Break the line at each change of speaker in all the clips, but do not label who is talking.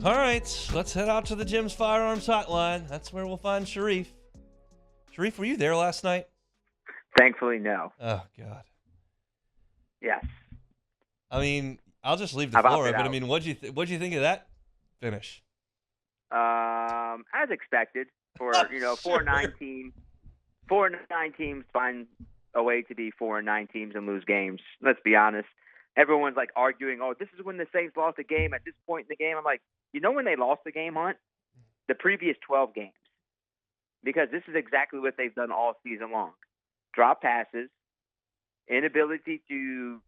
All right, let's head out to the Jim's Firearms Hotline. That's where we'll find Sharief. Sharief, were you there last night?
Thankfully, no.
Oh, God.
Yes.
I mean, I'll just leave the floor open. I mean, what'd you think of that finish?
As expected for 4-9 team. 4-9 teams find a way to be 4-9 teams and lose games. Let's be honest. Everyone's like arguing, oh, this is when the Saints lost a game at this point in the game. I'm like, when they lost the game, Hunt? The previous 12 games. Because this is exactly what they've done all season long. Drop passes, inability to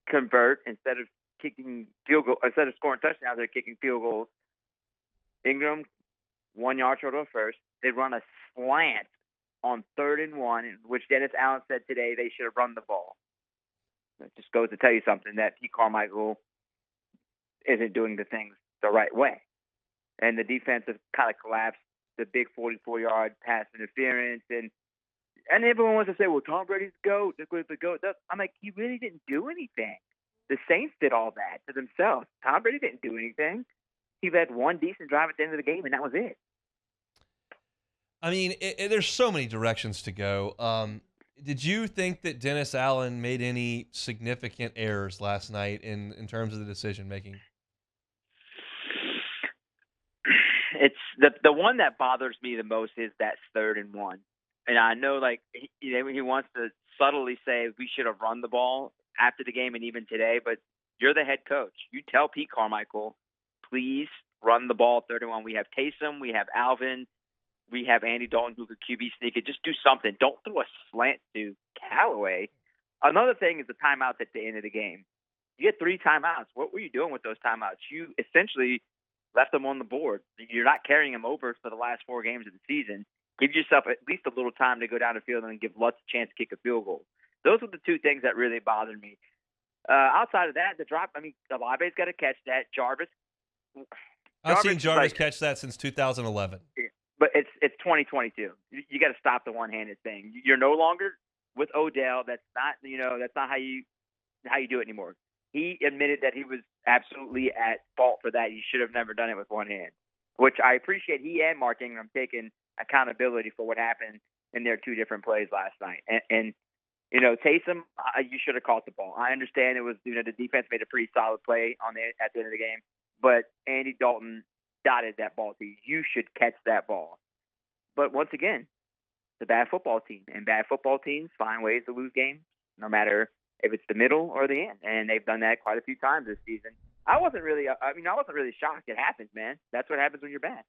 convert instead of kicking field goal, instead of scoring touchdowns, they're kicking field goals. Ingram, 1 yard short of first. They run a slant on 3rd and 1, which Dennis Allen said today they should have run the ball. It just goes to tell you something that Pete Carmichael isn't doing the things the right way. And the defense has kind of collapsed. The big 44-yard pass interference. And everyone wants to say, well, Tom Brady's the GOAT. The GOAT. I'm like, he really didn't do anything. The Saints did all that to themselves. Tom Brady didn't do anything. He led one decent drive at the end of the game, and that was it.
I mean, there's so many directions to go. Did you think that Dennis Allen made any significant errors last night in terms of the decision-making?
It's the one that bothers me the most is that 3rd and 1. And I know, like, he wants to subtly say we should have run the ball after the game and even today, but you're the head coach. You tell Pete Carmichael, please run the ball 3rd and 1. We have Taysom, we have Alvin, we have Andy Dalton who could QB sneak it. Just do something. Don't throw a slant to Callaway. Another thing is the timeouts at the end of the game. You get 3 timeouts. What were you doing with those timeouts? You essentially left them on the board. You're not carrying them over for the last 4 games of the season. Give yourself at least a little time to go down the field and give Lutz a chance to kick a field goal. Those are the 2 things that really bothered me. Outside of that, the drop, I mean, Olave's got to catch that. Jarvis.
I've seen Jarvis catch that since 2011.
But it's 2022. You got to stop the one-handed thing. You're no longer with Odell. That's not how you do it anymore. He admitted that he was absolutely at fault for that. He should have never done it with one hand, which I appreciate. He and Mark Ingram taking accountability for what happened in their 2 different plays last night. And Taysom, you should have caught the ball. I understand it was, the defense made a pretty solid play at the end of the game, but Andy Dalton dotted that ball to you. You should catch that ball. But once again, it's a bad football team, and bad football teams find ways to lose games, no matter if it's the middle or the end, and they've done that quite a few times this season. I wasn't really shocked. It happens, man. That's what happens when you're bad.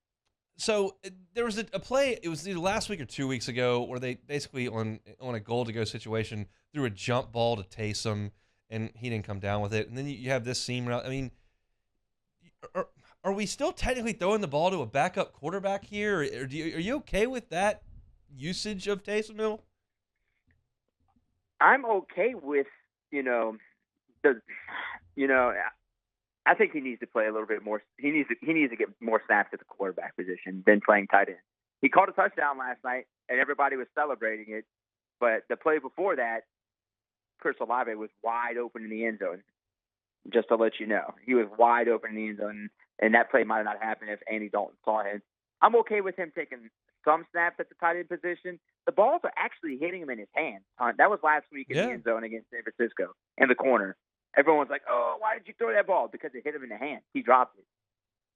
So there was a play, it was either last week or 2 weeks ago, where they basically, on a goal-to-go situation, threw a jump ball to Taysom, and he didn't come down with it. And then you have this seam. I mean, are we still technically throwing the ball to a backup quarterback here? Or are you okay with that usage of Taysom Hill?
I'm okay with, I think he needs to play a little bit more. He needs to get more snaps at the quarterback position than playing tight end. He caught a touchdown last night, and everybody was celebrating it. But the play before that, Chris Olave was wide open in the end zone. Just to let you know, he was wide open in the end zone, and that play might not have happened if Andy Dalton saw him. I'm okay with him taking some snaps at the tight end position. The balls are actually hitting him in his hands. That was last week in the end zone against San Francisco in the corner. Everyone's like, oh, why did you throw that ball? Because it hit him in the hand. He dropped it.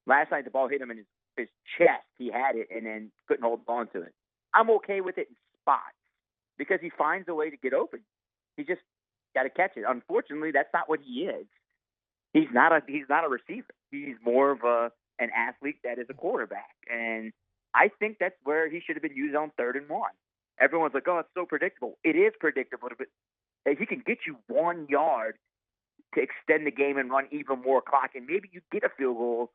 Last night, the ball hit him in his chest. He had it and then couldn't hold on to it. I'm okay with it in spots because he finds a way to get open. He just got to catch it. Unfortunately, that's not what he is. He's not a receiver. He's more of an athlete that is a quarterback. And I think that's where he should have been used on 3rd and 1. Everyone's like, oh, it's so predictable. It is predictable, but he can get you 1 yard to extend the game and run even more clock, and maybe you get a field goal.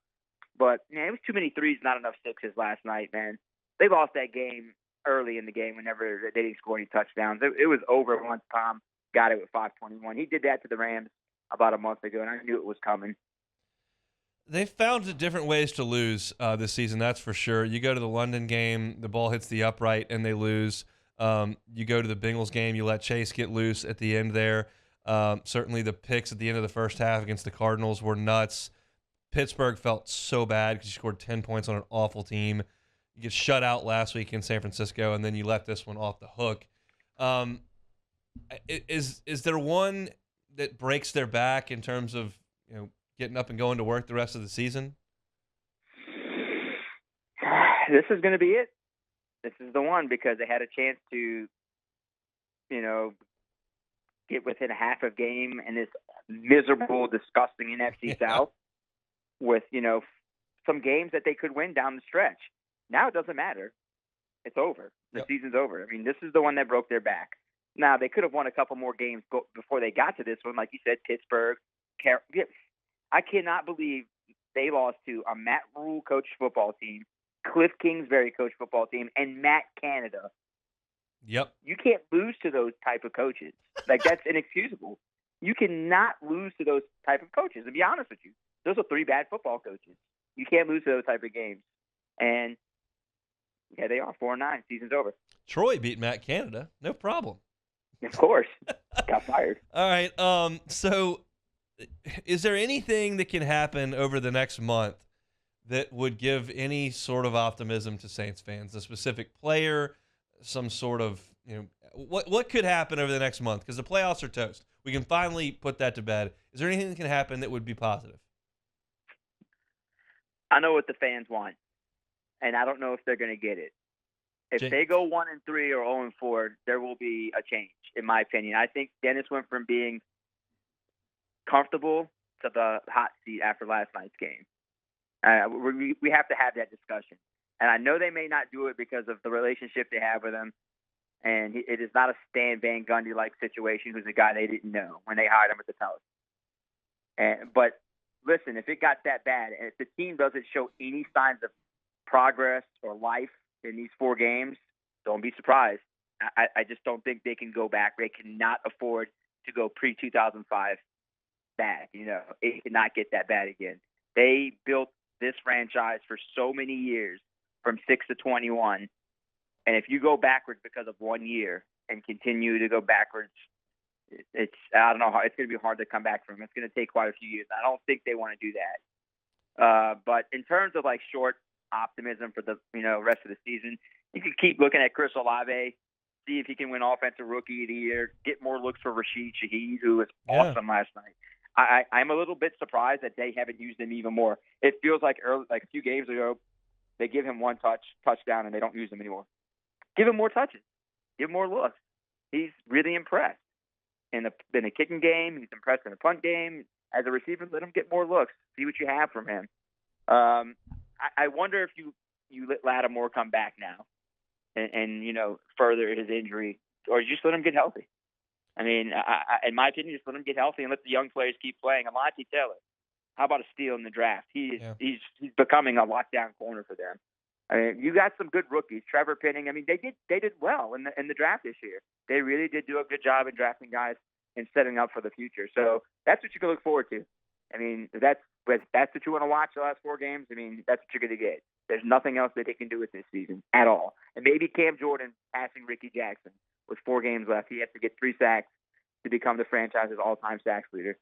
But, man, it was too many 3s, not enough 6s last night, man. They lost that game early in the game whenever they didn't score any touchdowns. It was over once Tom got it with 5:21. He did that to the Rams about a month ago, and I knew it was coming.
They've found different ways to lose this season, that's for sure. You go to the London game, the ball hits the upright, and they lose. You go to the Bengals game, you let Chase get loose at the end there. Certainly the picks at the end of the first half against the Cardinals were nuts. Pittsburgh felt so bad because you scored 10 points on an awful team. You get shut out last week in San Francisco, and then you let this one off the hook. Is there one that breaks their back in terms of getting up and going to work the rest of the season?
This is going to be it. This is the one, because they had a chance to, get within a half a game in this miserable, disgusting NFC South with, some games that they could win down the stretch. Now it doesn't matter. It's over. The season's over. I mean, this is the one that broke their back. Now, they could have won a couple more games before they got to this one. Like you said, Pittsburgh. I cannot believe they lost to a Matt Rule coach football team, Cliff Kingsbury coach football team, and Matt Canada.
Yep.
You can't lose to those type of coaches. Like, that's inexcusable. You cannot lose to those type of coaches. To be honest with you, those are 3 bad football coaches. You can't lose to those type of games. And yeah, they are 4-9. Season's over.
Troy beat Matt Canada. No problem.
Of course. Got fired.
All right. So is there anything that can happen over the next month that would give any sort of optimism to Saints fans? A specific player, some sort of, what could happen over the next month? Because the playoffs are toast. We can finally put that to bed. Is there anything that can happen that would be positive?
I know what the fans want, and I don't know if they're going to get it. If they go 1-3 or 0-4, there will be a change, in my opinion. I think Dennis went from being comfortable to the hot seat after last night's game. We have to have that discussion. And I know they may not do it because of the relationship they have with him. And it is not a Stan Van Gundy-like situation, who's a guy they didn't know when they hired him at the Palace. But listen, if it got that bad, and if the team doesn't show any signs of progress or life in these 4 games, don't be surprised. I just don't think they can go back. They cannot afford to go pre-2005 bad. It cannot get that bad again. They built this franchise for so many years, from 6 to 21. And if you go backwards because of 1 year and continue to go backwards, I don't know how it's going to be hard to come back from. It's going to take quite a few years. I don't think they want to do that. But in terms of short optimism for the rest of the season, you can keep looking at Chris Olave, see if he can win Offensive Rookie of the Year, get more looks for Rashid Shaheed, who was awesome last night. I'm a little bit surprised that they haven't used him even more. It feels like a few games ago, they give him 1 touchdown, and they don't use him anymore. Give him more touches. Give him more looks. He's really impressed in the kicking game. He's impressed in the punt game. As a receiver, let him get more looks. See what you have from him. I wonder if you let Lattimore come back now and further his injury, or just let him get healthy. I mean, in my opinion, just let him get healthy and let the young players keep playing. And Monty Taylor, how about a steal in the draft? He's becoming a lockdown corner for them. I mean, you got some good rookies. Trevor Penning. I mean, they did well in the draft this year. They really did do a good job in drafting guys and setting up for the future. So that's what you can look forward to. I mean, if that's what you want to watch the last 4 games, I mean, that's what you're going to get. There's nothing else that they can do with this season at all. And maybe Cam Jordan passing Ricky Jackson with 4 games left. He has to get 3 sacks to become the franchise's all-time sacks leader.